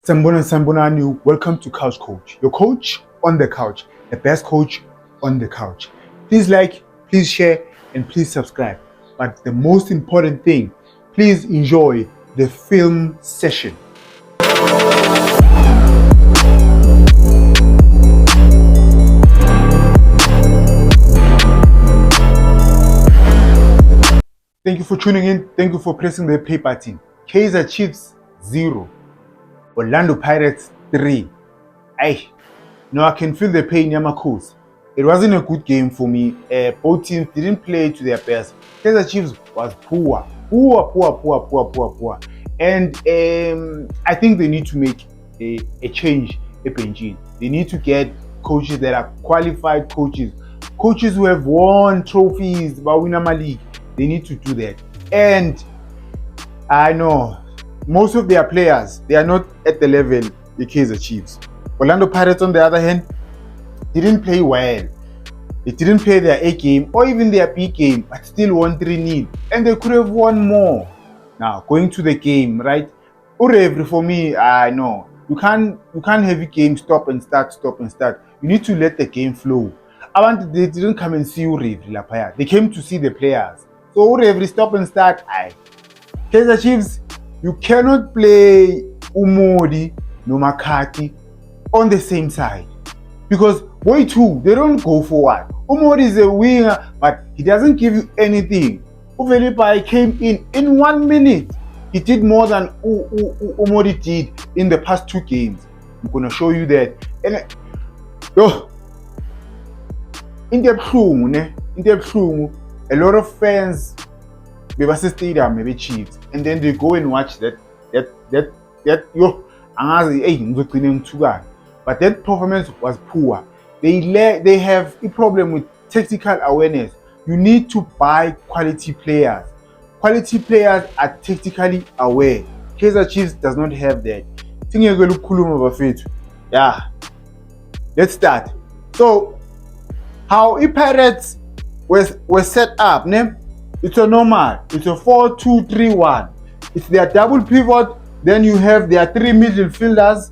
Sambonani, welcome to Couch Coach, your coach on the couch, the best coach on the couch. Please like, please share, and please subscribe. But the most important thing, please enjoy the film session. Thank you for tuning in. Thank you for pressing the play button. Kaizer Chiefs 0. Orlando Pirates 3. I can feel the pain, Yamakos. It wasn't a good game for me. Both teams didn't play to their best. Kaizer Chiefs was poor. And I think they need to make a change, a Benjin. They need to get coaches that are qualified coaches who have won trophies, but win a league. They need to do that. And I know most of their players, they are not at the level the Kaizer Chiefs. Orlando Pirates, on the other hand, didn't play well. They didn't play their A game or even their B game, but still won 3-0. And they could have won more. Now, going to the game, right? Urevri, for me, I know. You can't have a game stop and start. You need to let the game flow. They didn't come and see Urevri Lapaya. They came to see the players. So Urevri stop and start. Kaizer Chiefs, you cannot play Umodi no Makati on the same side. Because boy too, they don't go forward. Umodi is a winger, but he doesn't give you anything. Uvelipai came in 1 minute. He did more than Umodi did in the past 2 games. I'm gonna show you that. And in the a lot of fans they was stadium maybe Chiefs, and then they go and watch that but that performance was poor. They have a problem with tactical awareness. You need to buy quality players. Quality players are tactically aware. Kaizer Chiefs does not have that. Yeah, let's start. So how Pirates were set up, it's a normal. It's a 4-2-3-1. It's their double pivot. Then you have their 3 midfielders.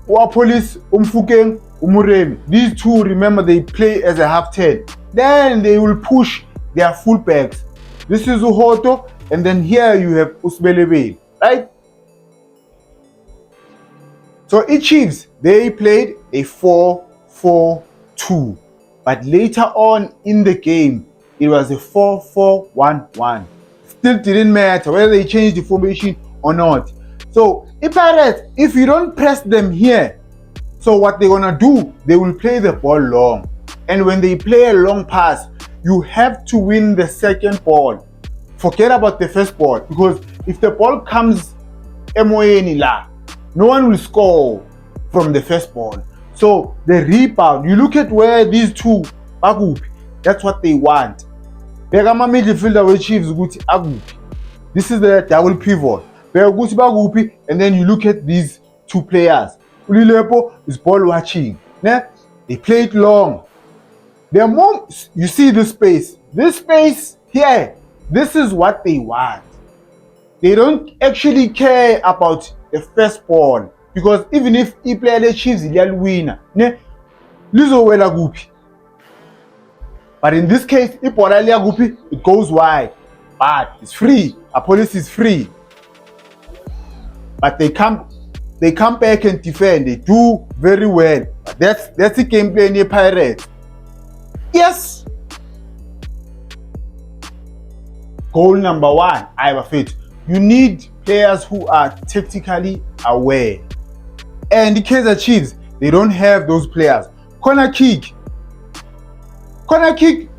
Wapolis, Umfukeng, Umuremi. These 2, remember, they play as a half 10. Then they will push their fullbacks. This is Uhoto, and then here you have Usbelebe, right? So Chiefs, they played a 4-4-2. But later on in the game, it was a 4-4-1-1. Still didn't matter whether they changed the formation or not. So, Pirates, if you don't press them here, so what they're gonna do, they will play the ball long. And when they play a long pass, you have to win the second ball. Forget about the first ball, because if the ball comes no one will score from the first ball. So the rebound, you look at where these 2 Bagupi, that's what they want. Begama midfielder with Chiefs Guti Agupi. This is the double pivot. Beguti Bagupi, and then you look at these 2 players. Ulilepo is ball watching. They played long. The moment you see this space here, this is what they want. They don't actually care about the first ball. Because even if he play the Chiefs, he'll win. But in this case, if it goes wide. But it's free. A police is free. But they come back and defend. They do very well. But that's the gameplay in the Pirates. Yes. Goal number 1, I have a fit. You need players who are tactically aware. And the Kaizer Chiefs, they don't have those players. Corner kick,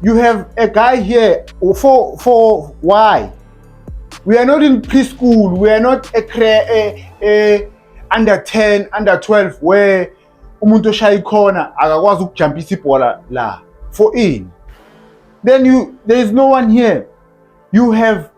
you have a guy here for why? We are not in preschool. We are not a under 10, under 12 where umuntu shaya corner akakwazi ukujumpisa ibhola la for in. Then there is no one here. You have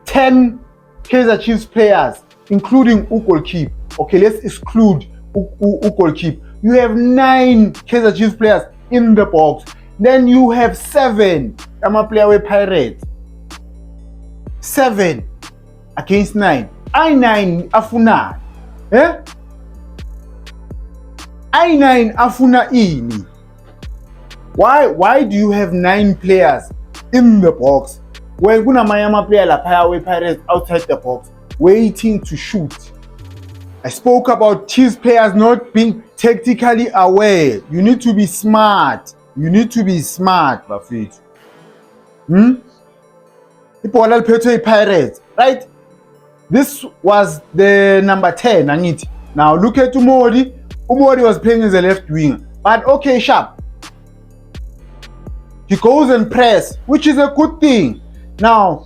10 Kaizer Chiefs players, including goalkeeper. Okay, let's exclude goalkeeper. You have 9 Kaizer Chiefs players in the box. Then you have 7 player with Pirates. 7 against 9. I9 afunani? I9 afuna ini? Why do you have 9 players in the box when kunamanye player laphaya we-Pirates outside the box waiting to shoot? I spoke about Chiefs players not being tactically aware. You need to be smart. You need to be smart, bafethu. Ibhola liphethwe yi-Pirates, right? This was the number 10, angithi. Now look at Umori. Umori was playing as a left winger. But okay, sharp. He goes and press, which is a good thing. Now,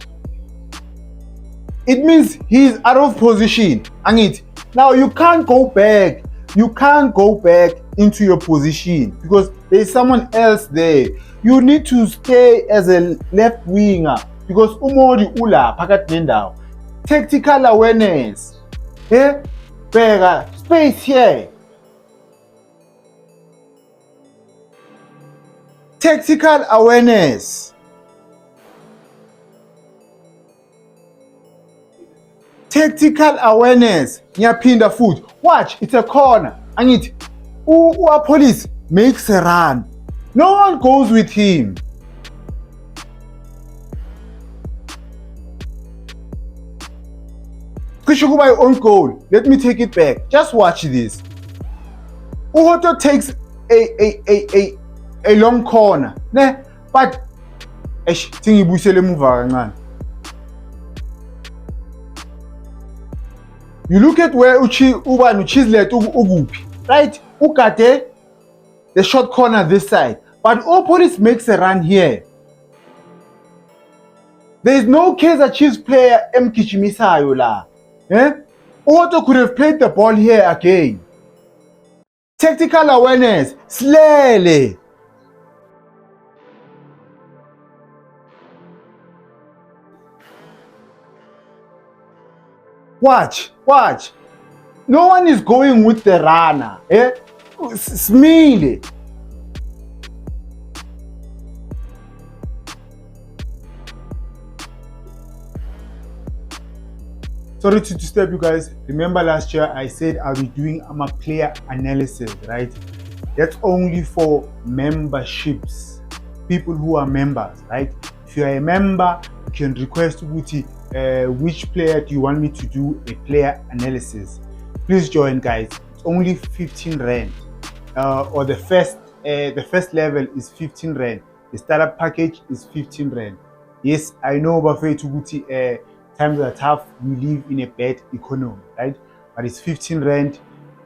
it means he's out of position, angithi. Now you can't go back. You can't go back into your position because there's someone else there. You need to stay as a left winger because Umori ula phakathi nendawo. Tactical awareness. Bega space here. Tactical awareness. Tactical awareness. Ngiyaphinda futhi. Watch, it's a corner. Angithi, police makes a run. No one goes with him. Kushukuba your own goal. Let me take it back. Just watch this. Uhoto takes a long corner. Ne? But singibuyisele emuva kancane. You look at where Uchizlet ukuphi, right? Ugade the short corner this side. But Opolis makes a run here. There is no Kaizer Chiefs player emkichimisayo la. Otto could have played the ball here again. Tactical awareness, slowly. Watch. No one is going with the runner. Smile. Sorry to disturb you guys. Remember last year I said I'll be doing a player analysis, right? That's only for memberships. People who are members, right? If you are a member, you can request which player do you want me to do a player analysis. Please join, guys. It's only 15 rand. Or the first level is 15 rand. The startup package is 15 rand. Yes, I know bafethu times are tough, we live in a bad economy, right? But it's 15 rand.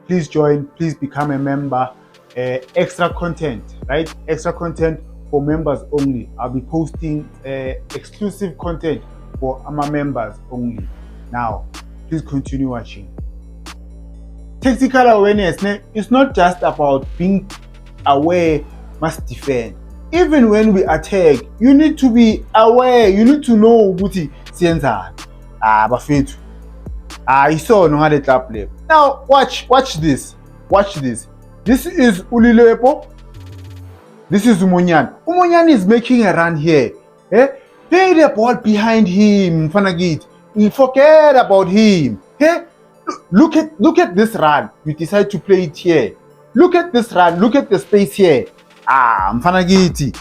Please join, please become a member. Extra content, right? Extra content for members only. I'll be posting exclusive content for our members only. Now, please continue watching. Tactical awareness, it's not just about being aware, must defend. Even when we attack, you need to be aware, you need to know ukuthi siyenzani. Bafethu. Iso no ngale club play. Now watch this. Watch this. This is Ulilepo. This is Umunyan. Umunyan is making a run here. Play the ball behind him, Fanagit. Forget about him. Look at this run. You decide to play it here. Look at this run. Look at the space here. Mfanagiti.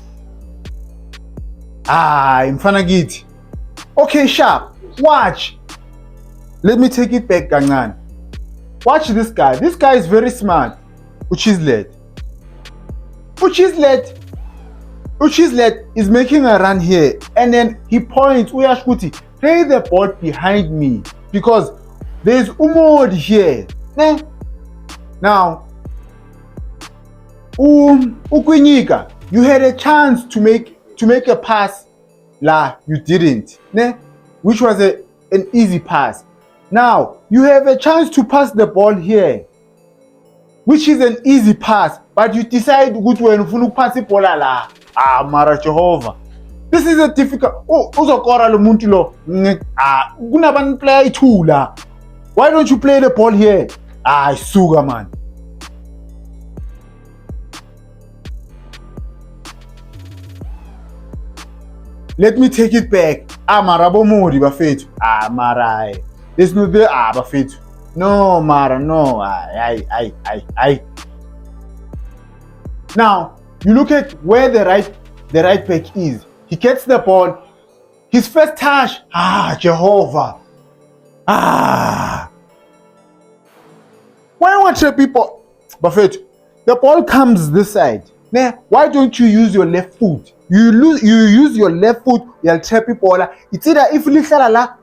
Mfanagiti. Okay, sharp. Watch. Let me take it back, Gangan. Watch this guy. This guy is very smart. Uchizlet is making a run here. And then he points, Uyashkuti, play the ball behind me. Because there's Umod here. Now, Ukwinyika, you had a chance to make a pass. You didn't. Which was an easy pass. Now, you have a chance to pass the ball here, which is an easy pass, but you decide to pass the ball la. Mara Jehovah. This is a difficult. Uzokora lo muntu lo. Kunabantu player ithula. Why don't you play the ball here? Sugar man. Let me take it back. Marabo Modi bafethu. Marai. There's no there. Bafethu. No, Mara, no. I. Now, you look at where the right back is. He gets the ball. His first touch. Jehovah. Why want you people? Bafethu, the ball comes this side. Now, why don't you use your left foot? You use your left foot, you'll trap people. It's either if you're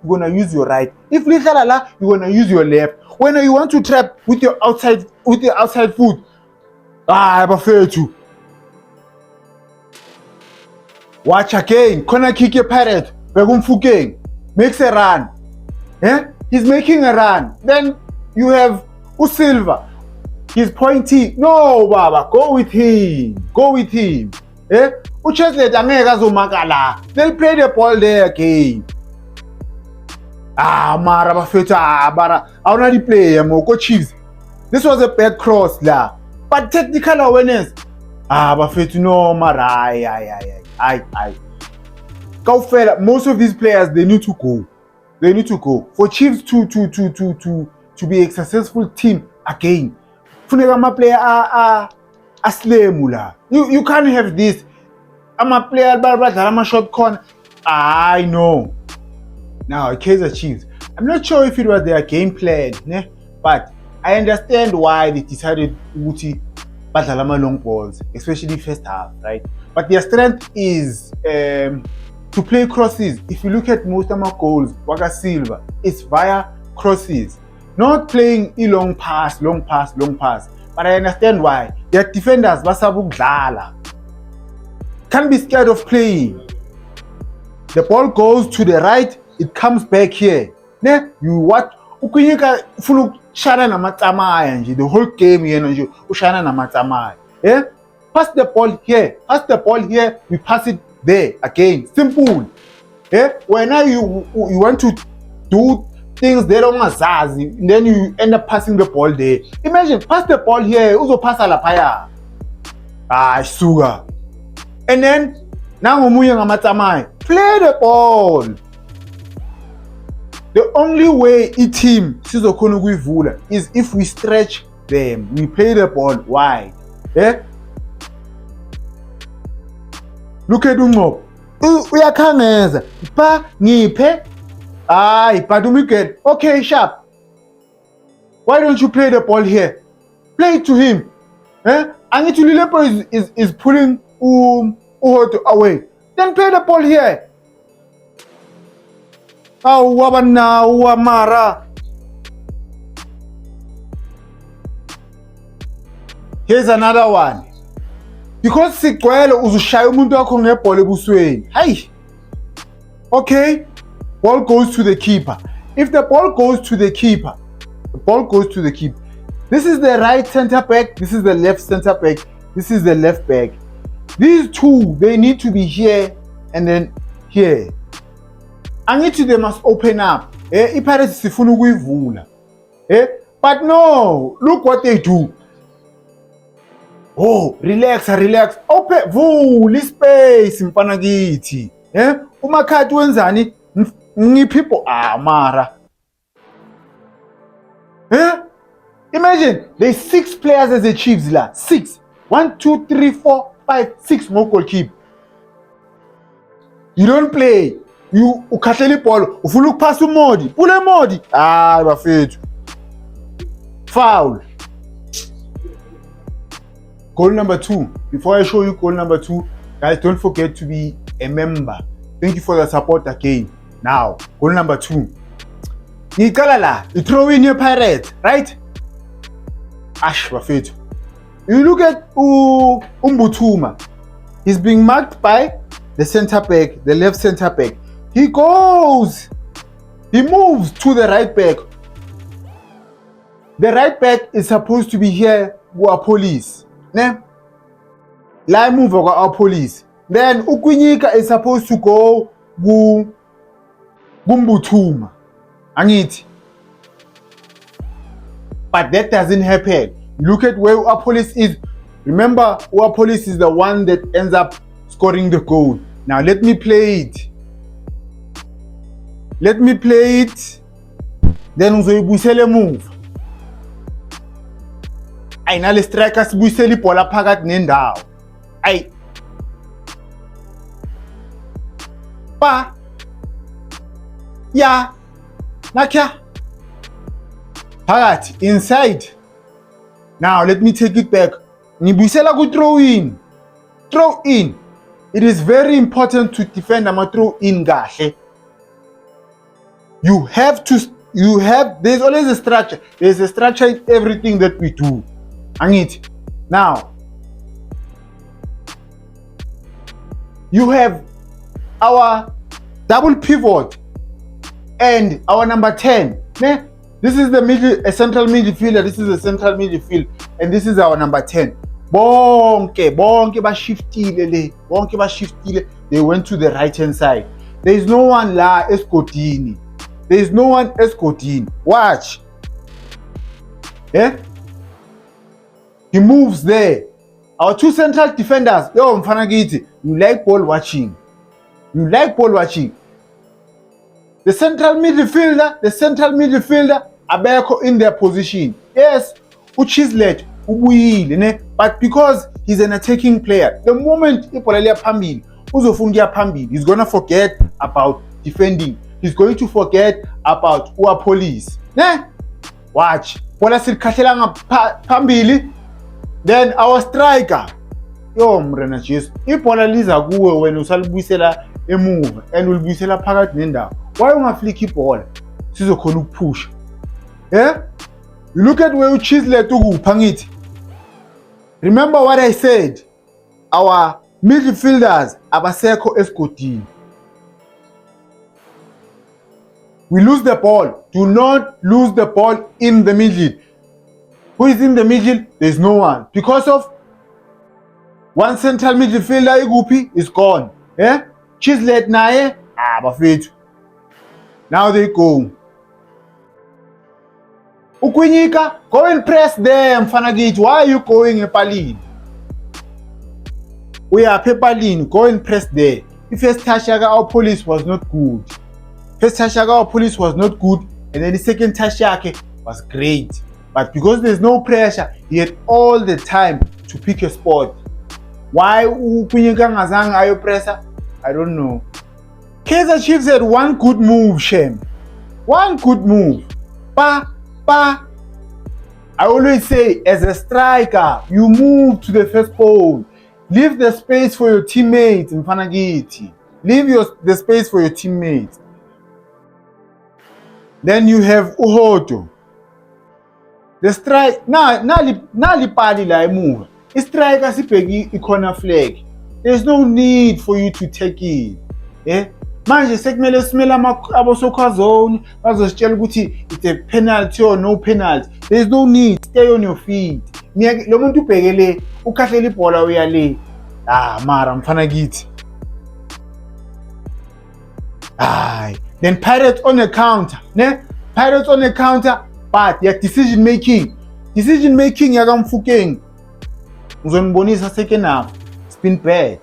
gonna use your right. If you're gonna use your left. When you want to trap with your outside foot, Bafethu. Watch again. Corner kick your Pirate. Begum makes a run. He's making a run. Then you have Usilva. He's pointing. No, Baba, go with him. Ucheslet angeke azomakala. They'll play the ball there again. Mara Bafethu, I already play Moko Chiefs. This was a bad cross la. But technical awareness. Bafethu, no, Mara. Most of these players, they need to go. For Chiefs to be a successful team again. Funega player aslemula. You can't have this. I'm a player, I'm a short corner. I know. Now, Kaizer Chiefs. I'm not sure if it was their game plan, but I understand why they decided to badlala long balls, especially first half, right? But their strength is to play crosses. If you look at most of my goals, Waka Silva, it's via crosses. Not playing a long pass. But I understand why. Their defenders, Basabu Glala, can't be scared of playing. The ball goes to the right, it comes back here. You what? Ukunyika fulu shana na matamaya nje. The whole game here ushana na matamaya. Pass the ball here, we pass it there again. Simple. When now you want to do things they don't mazazi, then you end up passing the ball there. Imagine, pass the ball here, uzo pass alapaya. Sugar. And then now play the ball. The only way a team is if we stretch them. We play the ball wide. Look at Ungo. Uyakhangeza. Pa ngiphe. Padumike. Okay, sharp. Why don't you play the ball here? Play it to him. Angithi Lilepo is pulling Uhoto away. Then play the ball here. Mara. Here's another one. Because Sigwele uzushaya umuntu wakho ngebhola ebusweni. Hey. Okay. Ball goes to the keeper. If the ball goes to the keeper, This is the right center back. This is the left center back. This is the left back. These two, they need to be here and then here. Angithi they must open up. IPirates sifuna ukuyivula. But no, look what they do. Oh, relax. Open, vula space mfana kithi. Umakhathi wenzani? People Mara. Imagine there's 6 players as the Chiefs la. 6. 1, 2, 3, 4, 5, 6 more goalkeep. You don't play. You ukhahlele ball. Ufuna ukuphasa uModi. Pule Modi. Bafethu. Foul. Goal number 2. Before I show you goal number 2, guys, don't forget to be a member. Thank you for the support again. Now, goal number 2. You throw in your Pirates, right? Bafethu. You look at Mbuthuma. He's being marked by the center back, the left center back. He moves to the right back. The right back is supposed to be here with our police. Line move over our police. Then Ukwinyika is supposed to go Mbuthuma. Angithi. But that doesn't happen. Look at where our police is. Remember, our police is the one that ends up scoring the goal. Now let me play it. then uzoyibuyisela emuva. Ayinale striker sibuyisela ibhola phakathi nendawo. Pa ya nakya phakathi inside. Now let me take it back. Ngibuyisela ku throw in. Throw in. It is very important to defend ama throw in kahle. There's always a structure. There's a structure in everything that we do. Angithi. Now, you have our double pivot and our number 10. Ne? This is a central midfielder, this is a central midfield, and this is our number 10. Bonke bashiftile le. Bonke bashiftile. They went to the right hand side. There is no one la escotini. There is no one escorting. Watch. Yeah? He moves there. Our two central defenders. Yo, Mfanagiti, you like ball watching. You like ball watching. The central midfielder, abeko in their position. Yes, Uchizlet, ubuyile, but because he's an attacking player, the moment ipolelia phambili, uzofungia phambili, he's gonna forget about defending. He's going to forget about police. Ne? Watch. Bola silkhahlela phambili. Then our striker. Yo mrena Jesu. Ibhola liza kuwe wena usalibuyisela emuva and ulibuyisela phakathi nendawo. Why ungaflick ibhola? Sizokhona ukuphusha. Yeah? You look at where uChislet ukupha ngithi. Remember what I said? Our midfielders abasekho esigodini. We lose the ball. Do not lose the ball in the middle. Who is in the middle? There's no one. Because of one central midfielder, Igupi, is gone. Yeah? Chislet naye, bafethu. Now they go. Ukwinyika, go and press them, Mfanagiti. Why are you going epalini? We are epalini, go and press there. The first touch, our police was not good. First touch, our police was not good, and then the second touch was great. But because there's no pressure, he had all the time to pick a spot. Why Ukwinyika ngazange ayo pressure? I don't know. Kaizer Chiefs had one good move, Shem. One good move. I always say, as a striker, you move to the first pole. Leave the space for your teammates, Mfanagiti. Leave the space for your teammates. Then you have Uhoto. The strike, nali pali la move. The striker sipegi corner flag. There's no need for you to take it. Eh? Manje sekumele simela abosoccer zone bazositshela ukuthi it's a penalty or no penalty. There's no need. Stay on your feet. Lo muntu ubhekele ukhahlela ibhola uyale. Mara Mfanagiti. Then Pirates on the counter. Ne? Pirates on the counter, but their decision making yakamfukeng. Uzonibonisa second half. It's been bad.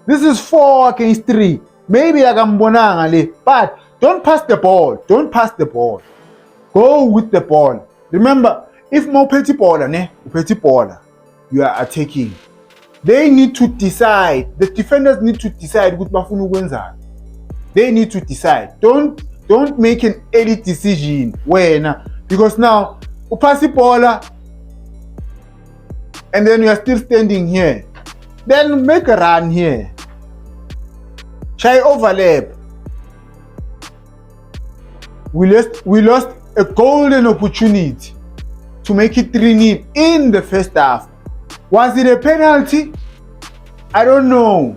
This is 4 against 3. Maybe yakambonanga le, but don't pass the ball. Don't pass the ball. Go with the ball. Remember, if more petty baller, you are attacking. They need to decide. The defenders need to decide what bafuna ukwenza. They need to decide. Don't make an early decision because now pass the ball and then you are still standing here. Then make a run here. Try overlap. We lost a golden opportunity to make it 3-0 in the first half. Was it a penalty? I don't know.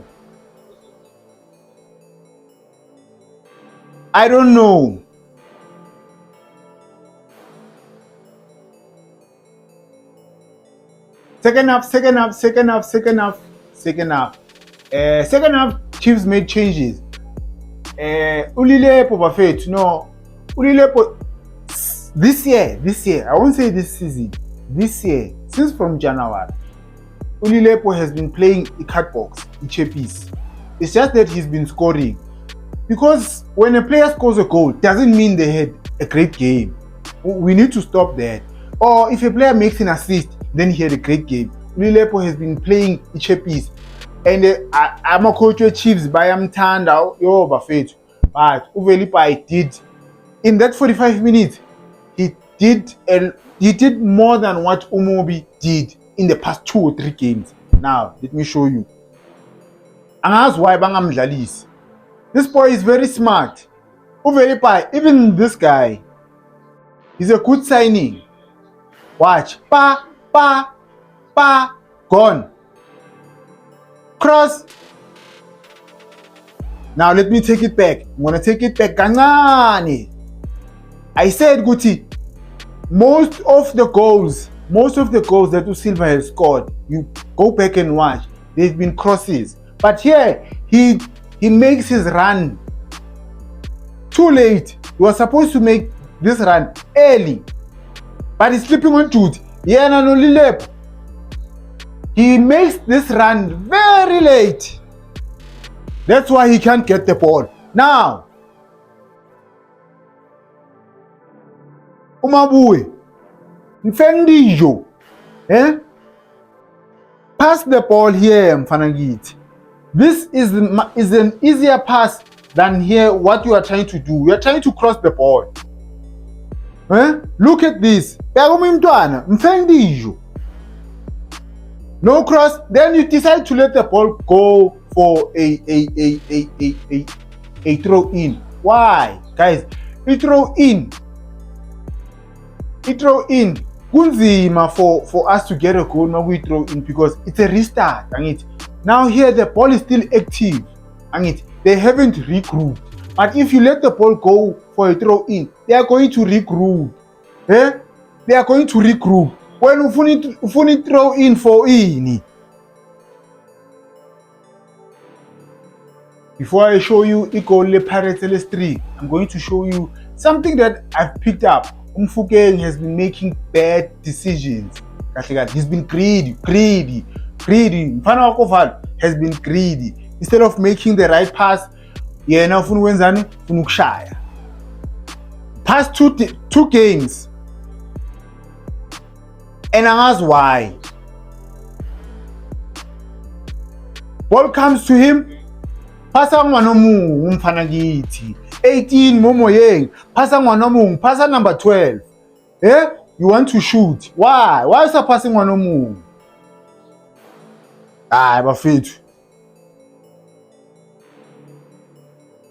Second half, Chiefs made changes. Ulilepo bafethu, no. Ulilepo this year, I won't say this season. This year, since from January, Ulilepo has been playing a cut box, piece. It's just that he's been scoring. Because when a player scores a goal, doesn't mean they had a great game. We need to stop that. Or if a player makes an assist, then he had a great game. Ulilepo has been playing ichepis, and I'm a coach of Chiefs by Amtanda, yo bafethu. But Uvelipa did in that 45 minutes. He did more than what Umobi did in the past 2 or 3 games. Now let me show you. Angazi why bangamdlalisi. This boy is very smart. Uvelipa, even this guy, he's a good signing. Watch. Gone. Cross. Now let me take it back. I'm gonna take it back. Kancane. I said, Guti, most of the goals that Usilva has scored, you go back and watch, they've been crosses. But here, he makes his run too late. He was supposed to make this run early, but he's slipping on Jude. Yeah, no Lilep. He makes this run very late. That's why he can't get the ball. Now, Umabuye, Mfendijo, pass the ball here, Mfanangiti. This is an easier pass than here what you are trying to do. You are trying to cross the ball. Look at this. Mfendijo. No cross, then you decide to let the ball go for a throw in. Why? Guys, a throw in. Kunzima for us to get a goal now we throw in because it's a restart. Now here the ball is still active. They haven't regrouped. But if you let the ball go for a throw in, they are going to regroup. They are going to regroup. When ufuni throw in for ini. Before I show you Ikole Pirates LS3, I'm going to show you something that I've picked up. Mfukeng has been making bad decisions. He's been greedy. Mfana Wakofal has been greedy. Instead of making the right pass, now Funwenzani Funukushaya. Past two games. And I ask why. Ball comes to him. Pasa ngwanomu umfanagiti. 18 Momoyeng. Pasa ngwanomu. Pasa number 12. You want to shoot. Why? Why is that passing ngwanomu? Bafethu.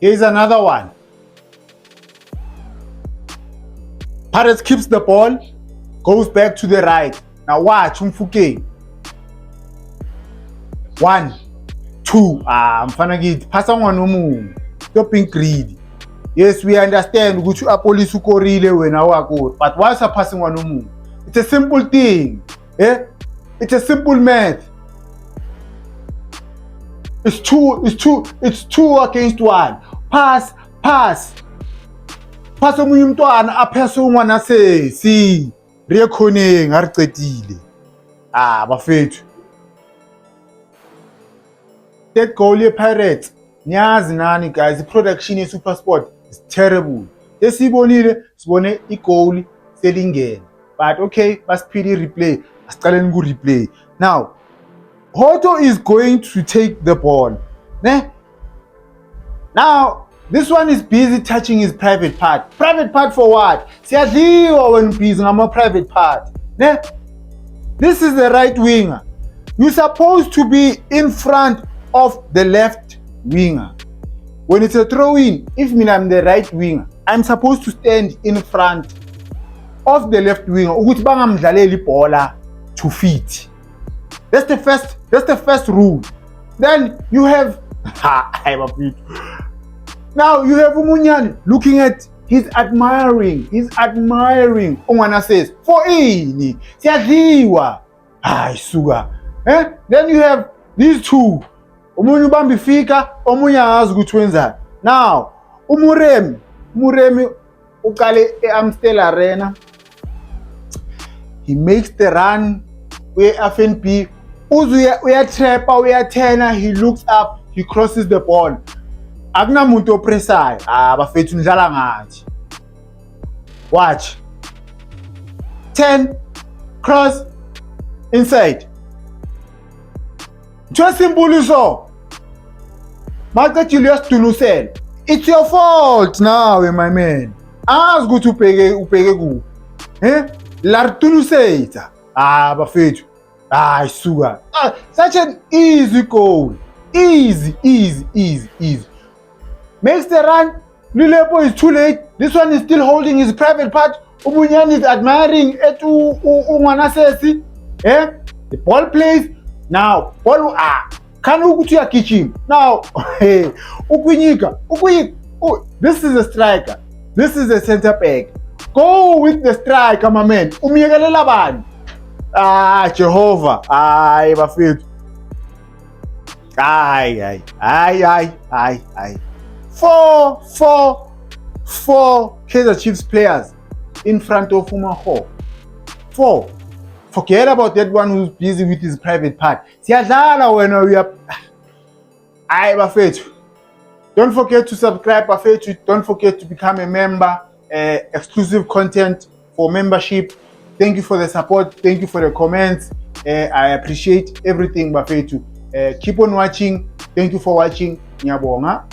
Here's another one. Pirates keeps the ball. Goes back to the right. Now watch Mfukeng. 1, 2. Mfanagiti. Pasa ngwanomu. Stop being greedy. Yes, we understand ukuthi apolice ukorile wena wakho, but why is passing ngwanomu? It's a simple thing. It's a simple math. It's two against one. Pass. Pass omunye umntwana aphese ungwana si rekhoneng aricedile. Bafethu. That goal ye Pirates. Nyazi nani guys, the production ye SuperSport is terrible. Sibone i-goal selingene. But okay, basiphi replay. Asiqale replay. Now, Hoto is going to take the ball. Now, this one is busy touching his private part. Private part for what? Siyadliwa when busy ngama private part. This is the right winger. You're supposed to be in front of the left winger. When it's a throw-in, if I'm the right winger, I'm supposed to stand in front of the left winger. Ukuthi bangamdlaleli ibhola to feet. That's the first rule. Then you have now you have Umunyani looking at, he's admiring. Ungwana says, for ini, siyadliwa. Sugar. Then you have these two. Omunye ubamba ifika, omunye akazi ukuthi wenzani. Now, Umuremi uqale eAmstel Arena. He makes the run we-FNB. Uyatrapper, uyathena, he looks up, he crosses the ball. Akunamuntu opressayo. Bafethu ndlala ngathi. Watch. 10, cross, inside. Just simple so. Market Julius Tunusel. It's your fault now, my man. Ask go to upege ku. Lartunuseita. Bafethu. Sugar. Such an easy goal. Easy. Makes the run. Lilepo is too late. This one is still holding his private part. Ubunyani is admiring etu Ngwanasesi. The ball plays. Now, ball can ukuti kitchen. Now, Ukwinyika. This is a striker. This is a center back. Go with the striker, my man. Umiyekelela bani? Jehovah. Bafethu. Four Kaizer Chiefs players in front of Umaho. 4. Forget about that one who's busy with his private part. Siyadlala when we are. Bafethu. Don't forget to subscribe, Bafethu. Don't forget to become a member. Exclusive content for membership. Thank you for the support. Thank you for the comments. I appreciate everything, Bafethu. Keep on watching. Thank you for watching. Nyabonga.